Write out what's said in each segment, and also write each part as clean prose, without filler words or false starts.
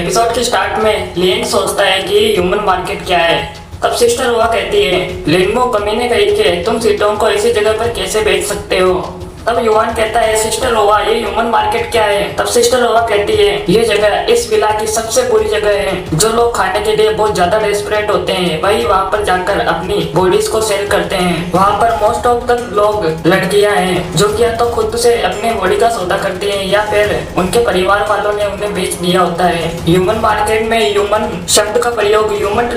Episode के start में lien सोचता है कि ह्यूमन मार्केट क्या है। तब सिस्टर हुआ कहती है, लिनमो कमीने कही के तुम सीटों को ऐसी जगह पर कैसे बेच सकते हो। तब युवान कहता है, सिस्टर हुआ ये ह्यूमन मार्केट क्या है। तब सिस्टर हुआ कहती है, ये जगह इस विला की सबसे बुरी जगह है। जो लोग खाने के लिए बहुत ज्यादा डेस्परेट होते हैं वही वहाँ पर जाकर अपनी बॉडीज को सेल करते हैं। वहाँ पर मोस्ट ऑफ द लोग लड़कियाँ हैं जो कि या तो खुद से अपने बॉडी का सौदा करती हैं या फिर उनके परिवार वालों ने उन्हें बेच दिया होता है। ह्यूमन मार्केट में ह्यूमन शब्द का प्रयोग ह्यूमन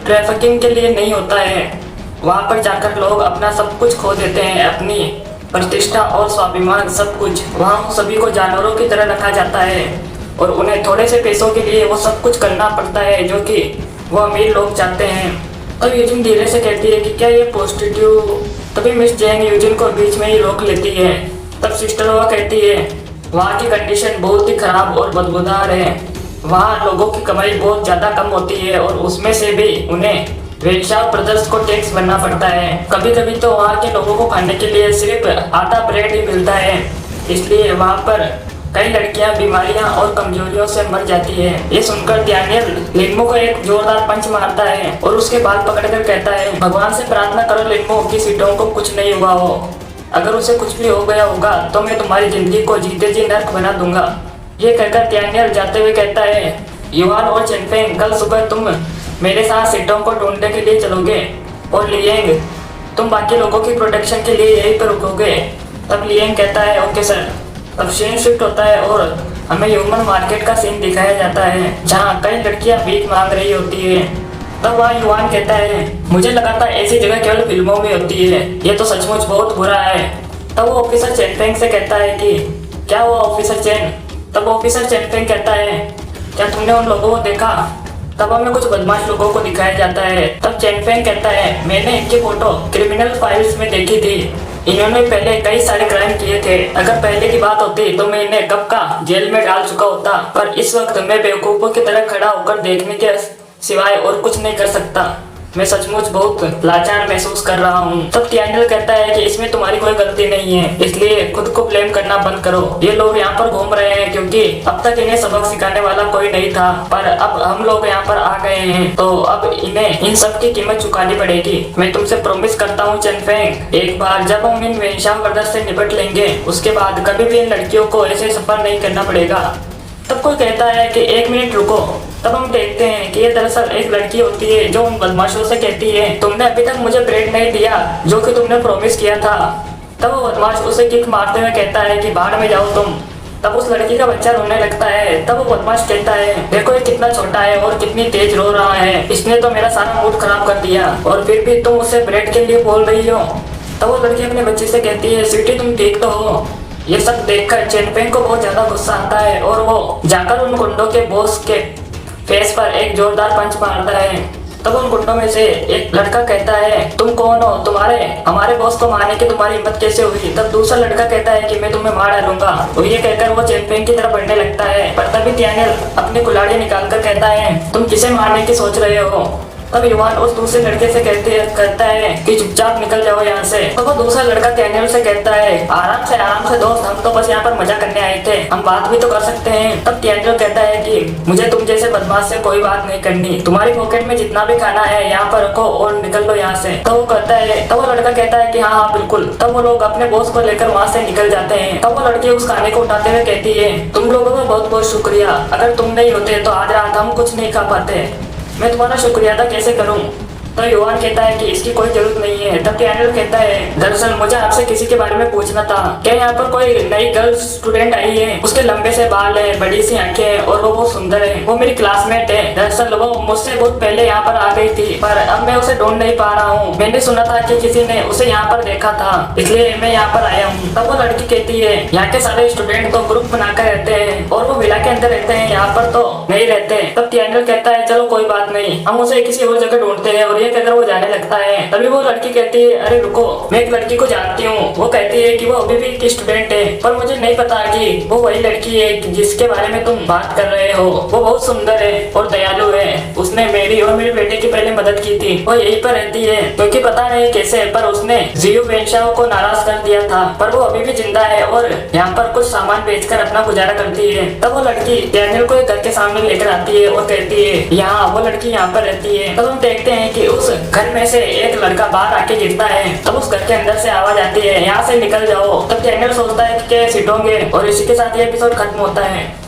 ट्रैफिकिंग के लिए नहीं होता है। वहाँ पर जाकर लोग अपना सब कुछ खो देते हैं, अपनी प्रतिष्ठा और स्वाभिमान सब कुछ। वहाँ सभी को जानवरों की तरह रखा जाता है और उन्हें थोड़े से पैसों के लिए वो सब कुछ करना पड़ता है जो कि वो अमीर लोग चाहते हैं। तब यूजिन धीरे से कहती है कि क्या ये पॉजिटिव। तभी मिस जैंग यूजिन को बीच में ही रोक लेती है। तब सिस्टर हुआ कहती है, वहाँ की कंडीशन बहुत ही खराब और बदबूदार है। वहाँ लोगों की कमाई बहुत ज़्यादा कम होती है और उसमें से भी उन्हें वेश्या ब्रदर्स को टैक्स भरना पड़ता है। कभी कभी तो वहाँ के लोगों को खाने के लिए सिर्फ आटा ब्रेड ही मिलता है, इसलिए वहाँ पर कई लड़कियाँ बीमारियाँ और कमजोरियों से मर जाती है। ये सुनकर डैनियल लिनमो को एक जोरदार पंच मारता है और उसके बाल पकड़कर कहता है, भगवान से प्रार्थना करो लिनमो की सीटों को कुछ नहीं हुआ हो। अगर उसे कुछ भी हो गया होगा तो मैं तुम्हारी जिंदगी को जीते जी नर्क बना दूंगा। ये कहकर डैनियल जाते हुए कहता है, युवान और चेनफेंग कल सुबह तुम मेरे साथ सीटों को ढूंढने के लिए चलोगे और लिएंग तुम बाकी लोगों की प्रोटेक्शन के लिए यहीं पर रुकोगे। तब लिएंग कहता है, ओके सर। तब सीन शिफ्ट होता है और हमें ह्यूमन मार्केट का सीन दिखाया जाता है जहाँ कई लड़कियाँ भीख मांग रही होती है। तब वहाँ युवान कहता है, मुझे लगा था ऐसी जगह केवल फिल्मों में होती है, ये तो सचमुच बहुत बुरा है। तब वो ऑफिसर चेनफेंग से कहता है कि क्या हुआ ऑफिसर चेन। तब ऑफिसर चेनफेंग कहता है, क्या तुमने उन लोगों को देखा। तब हमें कुछ बदमाश लोगों को दिखाया जाता है। तब चेनफेंग कहता है, मैंने इनकी फोटो क्रिमिनल फाइल्स में देखी थी, इन्होंने पहले कई सारे क्राइम किए थे। अगर पहले की बात होती तो मैं इन्हें कब का जेल में डाल चुका होता, पर इस वक्त मैं बेवकूफ़ों की तरह खड़ा होकर देखने के सिवाय और कुछ नहीं कर सकता। मैं सचमुच बहुत लाचार महसूस कर रहा हूँ। तब डैनियल कहता है कि इसमें तुम्हारी कोई गलती नहीं है, इसलिए खुद को ब्लेम करना बंद करो। ये लोग यहाँ पर घूम रहे हैं क्योंकि अब तक इन्हें सबक सिखाने वाला कोई नहीं था, पर अब हम लोग यहाँ पर आ गए हैं तो अब इन्हें इन सब की कीमत चुकानी पड़ेगी। मैं तुमसे प्रॉमिस करता हूँ चेनफेंग, एक बार जब हम इन वेश्या ब्रदर्स से निपट लेंगे उसके बाद कभी भी इन लड़कियों को ऐसे सफर नहीं करना पड़ेगा। तब कोई कहता है कि एक मिनट रुको। तब हम देखते हैं कि ये दरअसल एक लड़की होती है जो उन बदमाशों से कहती है, तुमने अभी तक मुझे ब्रेड नहीं दिया जो कि तुमने प्रॉमिस किया था। तब वो बदमाश उसे किक मारते हुए कहता है कि बाहर में जाओ तुम। तब उस लड़की का बच्चा रोने लगता है। तब वो बदमाश कहता है, देखो ये कितना छोटा है और कितनी तेज रो रहा है, इसने तो मेरा सारा मूड खराब कर दिया और फिर भी तुम उसे ब्रेड के लिए बोल रही हो। तब वो लड़की अपने बच्चे से कहती है, स्वीटी तुम ठीक तो हो। ये सब देखकर चेनफेंग को बहुत ज्यादा गुस्सा आता है और वो जाकर उन गुंडों के बॉस के फेस पर एक जोरदार पंच मारता है। तब उन गुंडों में से एक लड़का कहता है, तुम कौन हो, तुम्हारे हमारे बॉस को मारने की तुम्हारी हिम्मत कैसे हुई। तब दूसरा लड़का कहता है कि मैं तुम्हें मार डालूंगा। तो ये कहकर वो चेनफेंग की तरफ बढ़ने लगता है, पर तभी डैनियल अपनी कुल्हाड़ी निकालकर कहता है, तुम किसे मारने की सोच रहे हो। तब युवान उस दूसरे लड़के से कहता है कि चुपचाप निकल जाओ यहाँ से। तो वो दूसरा लड़का डैनियल से कहता है, आराम से दोस्त, हम तो बस यहाँ पर मजा करने आए थे, हम बात भी तो कर सकते हैं। तब डैनियल कहता है कि मुझे तुम जैसे बदमाश से कोई बात नहीं करनी, तुम्हारी पॉकेट में जितना भी खाना है यहाँ पर रखो और निकल लो यहाँ से। तो वो लड़का कहता है कि हाँ हाँ बिल्कुल। तब वो लोग अपने बॉस को लेकर वहाँ से निकल जाते हैं। तब वो लड़की उस खाने को उठाते हुए कहती है, तुम लोगों का बहुत बहुत शुक्रिया, अगर तुम नहीं होते तो आज रात हम कुछ नहीं खा पाते, मैं तुम्हारा शुक्रिया अदा कैसे करूं। तो युवान कहता है कि इसकी कोई जरूरत नहीं है। तब डैनियल कहता है, दरअसल मुझे आपसे किसी के बारे में पूछना था, क्या यहाँ पर कोई नई गर्ल स्टूडेंट आई है, उसके लंबे से बाल है, बड़ी सी आंखें हैं और वो बहुत सुंदर है, वो मेरी क्लासमेट है। दरअसल वो मुझसे बहुत पहले यहाँ पर आ गई थी पर अब मैं उसे ढूंढ नहीं पा रहा हूँ। मैंने सुना था कि किसी ने उसे यहाँ पर देखा था, इसलिए मैं यहाँ पर आया हूँ। तब वो लड़की कहती है, यहाँ के सारे स्टूडेंट तो ग्रुप बनाकर रहते हैं और वो विला के अंदर रहते हैं, यहाँ पर तो नहीं रहते। तब डैनियल कहता है, चलो कोई बात नहीं, हम उसे किसी और जगह ढूंढते हैं और ये कहकर वो जाने लगता है। तभी वो लड़की कहती है अरे रुको, मैं एक लड़की को जानती हूँ। वो कहती है कि वो अभी भी एक स्टूडेंट है, पर मुझे नहीं पता कि वो वही लड़की है जिसके बारे में तुम बात कर रहे हो। वो बहुत सुंदर है और दयालु है, उसने मेरी और मेरे बेटे की पहले मदद की थी। वो यहीं पर रहती है क्योंकि पता नहीं कैसे, पर उसने जियो वेंशाओ को नाराज कर दिया था, पर वो अभी भी जिंदा है और यहाँ पर कुछ सामान बेचकर अपना गुजारा करती है। तब वो लड़की डैनियल को एक घर के सामने लेकर आती है और कहती है यहाँ वो लड़की यहाँ पर रहती है। तब हम देखते हैं कि उस घर में से एक लड़का बाहर आके गिरता है। तब उस घर के अंदर से आवाज आती है यहाँ से निकल जाओ। तब डैनियल सोचता है कि क्या सीटोंगे, और इसी के साथ ये एपिसोड खत्म होता है।